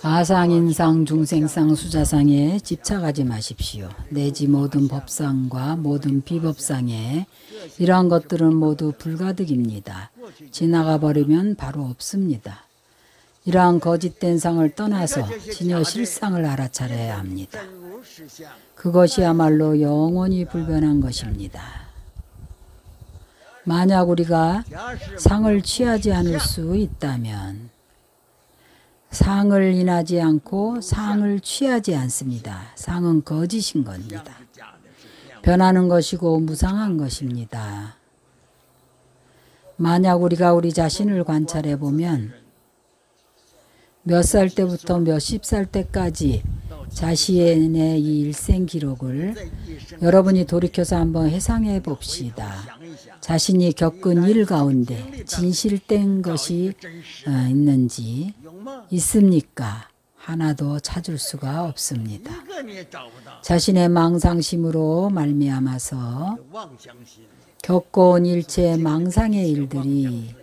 아상인상 중생상 수자상에 집착하지 마십시오. 내지 모든 법상과 모든 비법상에 이러한 것들은 모두 불가득입니다. 지나가 버리면 바로 없습니다. 이러한 거짓된 상을 떠나서 진여 실상을 알아차려야 합니다. 그것이야말로 영원히 불변한 것입니다. 만약 우리가 상을 취하지 않을 수 있다면 상을 인하지 않고 상을 취하지 않습니다. 상은 거짓인 겁니다. 변하는 것이고 무상한 것입니다. 만약 우리가 우리 자신을 관찰해 보면 몇 살 때부터 몇십 살 때까지 자신의 이 일생 기록을 여러분이 돌이켜서 한번 회상해 봅시다. 자신이 겪은 일 가운데 진실된 것이 있는지 있습니까? 하나도 찾을 수가 없습니다. 자신의 망상심으로 말미암아서 겪어온 일체 망상의 일들이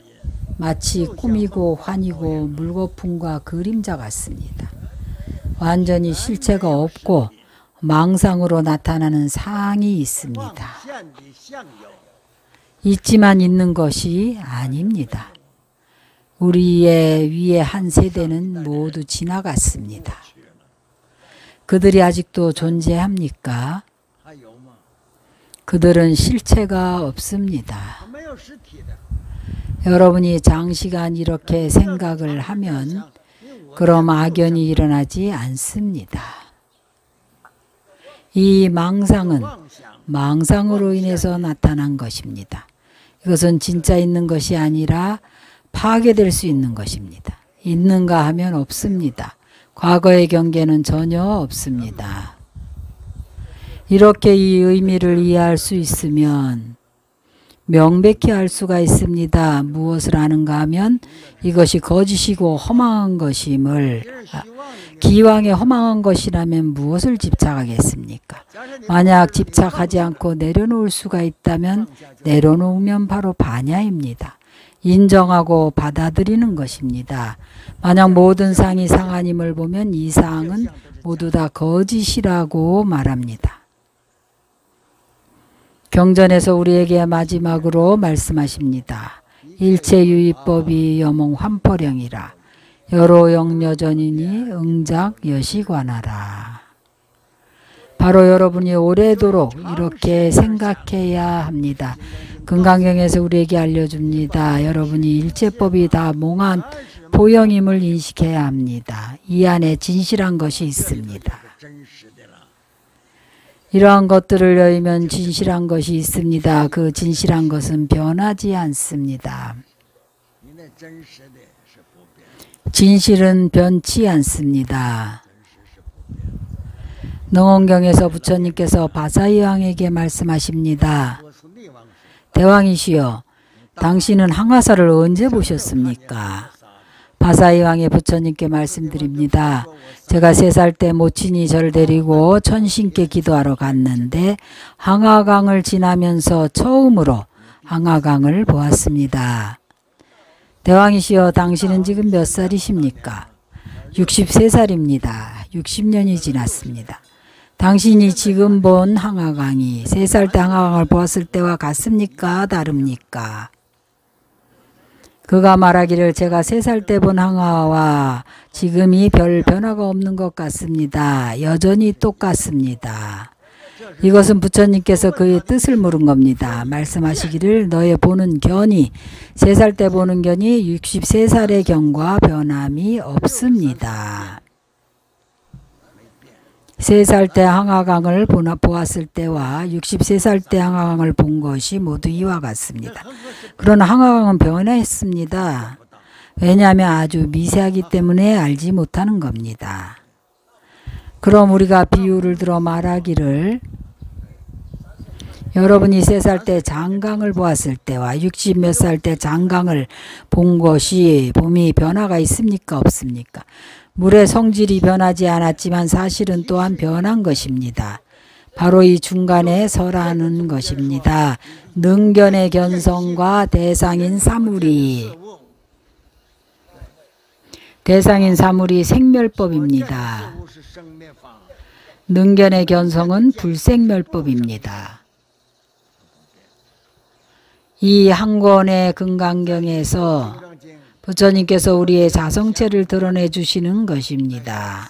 마치 꿈이고 환이고 물거품과 그림자 같습니다. 완전히 실체가 없고 망상으로 나타나는 상이 있습니다. 있지만 있는 것이 아닙니다. 우리의 위에 한 세대는 모두 지나갔습니다. 그들이 아직도 존재합니까? 그들은 실체가 없습니다. 여러분이 장시간 이렇게 생각을 하면 그럼 악연이 일어나지 않습니다. 이 망상은 망상으로 인해서 나타난 것입니다. 이것은 진짜 있는 것이 아니라 파괴될 수 있는 것입니다. 있는가 하면 없습니다. 과거의 경계는 전혀 없습니다. 이렇게 이 의미를 이해할 수 있으면 명백히 알 수가 있습니다. 무엇을 아는가 하면 이것이 거짓이고 허망한 것임을, 기왕에 허망한 것이라면 무엇을 집착하겠습니까? 만약 집착하지 않고 내려놓을 수가 있다면 내려놓으면 바로 반야입니다. 인정하고 받아들이는 것입니다. 만약 모든 상이 상아님을 보면 이 상은 모두 다 거짓이라고 말합니다. 경전에서 우리에게 마지막으로 말씀하십니다. 일체유의법이 여몽 환포령이라 여로영여전이니 응작 여시관하라. 바로 여러분이 오래도록 이렇게 생각해야 합니다. 금강경에서 우리에게 알려줍니다. 여러분이 일체법이 다 몽한 포영임을 인식해야 합니다. 이 안에 진실한 것이 있습니다. 이러한 것들을 여의면 진실한 것이 있습니다. 그 진실한 것은 변하지 않습니다. 진실은 변치 않습니다. 능원경에서 부처님께서 바사이왕에게 말씀하십니다. 대왕이시여, 당신은 항화사를 언제 보셨습니까? 바사이왕의 부처님께 말씀드립니다. 제가 3살 때 모친이 저를 데리고 천신께 기도하러 갔는데 항화강을 지나면서 처음으로 항화강을 보았습니다. 대왕이시여, 당신은 지금 몇 살이십니까? 63살입니다. 60년이 지났습니다. 당신이 지금 본 항화강이 3살 때 항화강을 보았을 때와 같습니까? 다릅니까? 그가 말하기를 제가 3살 때 본 항화와 지금이 별 변화가 없는 것 같습니다. 여전히 똑같습니다. 이것은 부처님께서 그의 뜻을 물은 겁니다. 말씀하시기를 너의 보는 견이 3살 때 보는 견이 63살의 견과 변함이 없습니다. 3살 때 항화강을 보았을 때와 63살 때 항화강을 본 것이 모두 이와 같습니다. 그러나 항화강은 변했습니다. 왜냐하면 아주 미세하기 때문에 알지 못하는 겁니다. 그럼 우리가 비유를 들어 말하기를 여러분이 3살 때 장강을 보았을 때와 60 몇 살 때 장강을 본 것이 봄이 변화가 있습니까? 없습니까? 물의 성질이 변하지 않았지만 사실은 또한 변한 것입니다. 바로 이 중간에 설하는 것입니다. 능견의 견성과 대상인 사물이 대상인 사물이 생멸법입니다. 능견의 견성은 불생멸법입니다. 이 한 권의 금강경에서 부처님께서 우리의 자성체를 드러내 주시는 것입니다.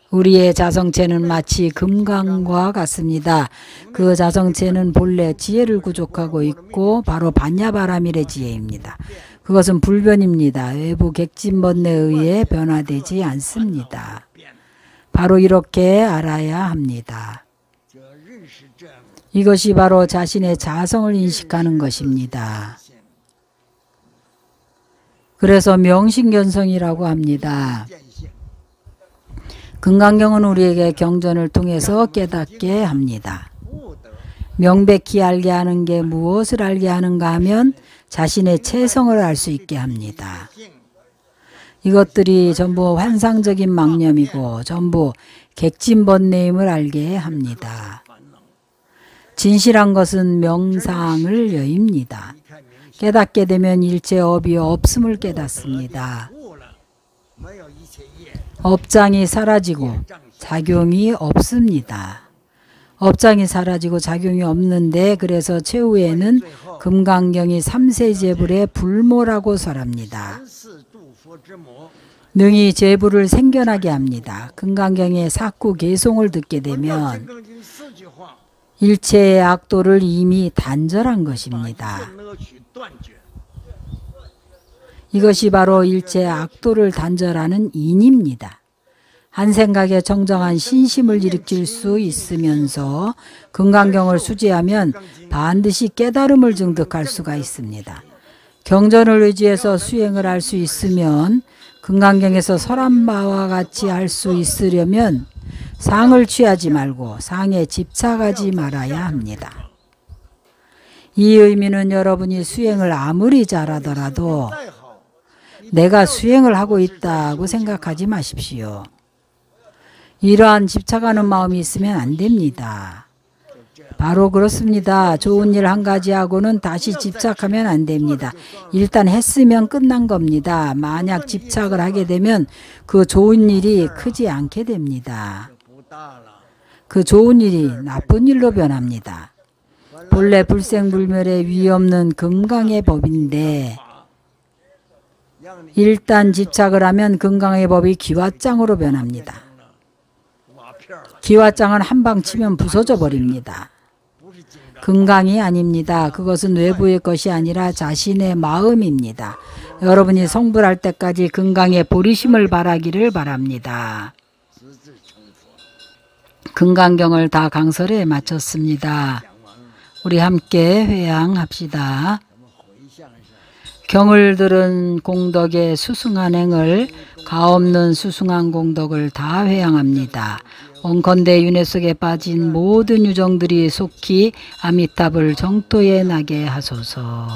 우리의 자성체는 마치 금강과 같습니다. 그 자성체는 본래 지혜를 구족하고 있고 바로 반야바라밀의 지혜입니다. 그것은 불변입니다. 외부 객진번뇌에 의해 변화되지 않습니다. 바로 이렇게 알아야 합니다. 이것이 바로 자신의 자성을 인식하는 것입니다. 그래서 명심견성이라고 합니다. 금강경은 우리에게 경전을 통해서 깨닫게 합니다. 명백히 알게 하는 게 무엇을 알게 하는가 하면 자신의 체성을 알 수 있게 합니다. 이것들이 전부 환상적인 망념이고 전부 객진번뇌임을 알게 합니다. 진실한 것은 명상을 여입니다. 깨닫게 되면 일체 업이 없음을 깨닫습니다. 업장이 사라지고 작용이 없습니다. 업장이 사라지고 작용이 없는데 그래서 최후에는 금강경이 삼세제불의 불모라고 설합니다. 능히 제불을 생겨나게 합니다. 금강경의 사구 개송을 듣게 되면 일체의 악도를 이미 단절한 것입니다. 이것이 바로 일체의 악도를 단절하는 인입니다. 한 생각에 정정한 신심을 일으킬 수 있으면서 금강경을 수지하면 반드시 깨달음을 증득할 수가 있습니다. 경전을 의지해서 수행을 할 수 있으면 금강경에서 설한 바와 같이 할 수 있으려면 상을 취하지 말고 상에 집착하지 말아야 합니다. 이 의미는 여러분이 수행을 아무리 잘하더라도 내가 수행을 하고 있다고 생각하지 마십시오. 이러한 집착하는 마음이 있으면 안 됩니다. 바로 그렇습니다. 좋은 일 한 가지 하고는 다시 집착하면 안 됩니다. 일단 했으면 끝난 겁니다. 만약 집착을 하게 되면 그 좋은 일이 크지 않게 됩니다. 그 좋은 일이 나쁜 일로 변합니다. 본래 불생불멸의 위없는 금강의 법인데 일단 집착을 하면 금강의 법이 기왓장으로 변합니다. 기왓장은 한방 치면 부서져 버립니다. 금강이 아닙니다. 그것은 외부의 것이 아니라 자신의 마음입니다. 여러분이 성불할 때까지 금강의 보리심을 바라기를 바랍니다. 금강경을 다 강설에 마쳤습니다. 우리 함께 회향합시다. 경을 들은 공덕의 수승한 행을 가없는 수승한 공덕을 다 회향합니다. 원컨대 윤회 속에 빠진 모든 유정들이 속히 아미탑을 정토에 나게 하소서.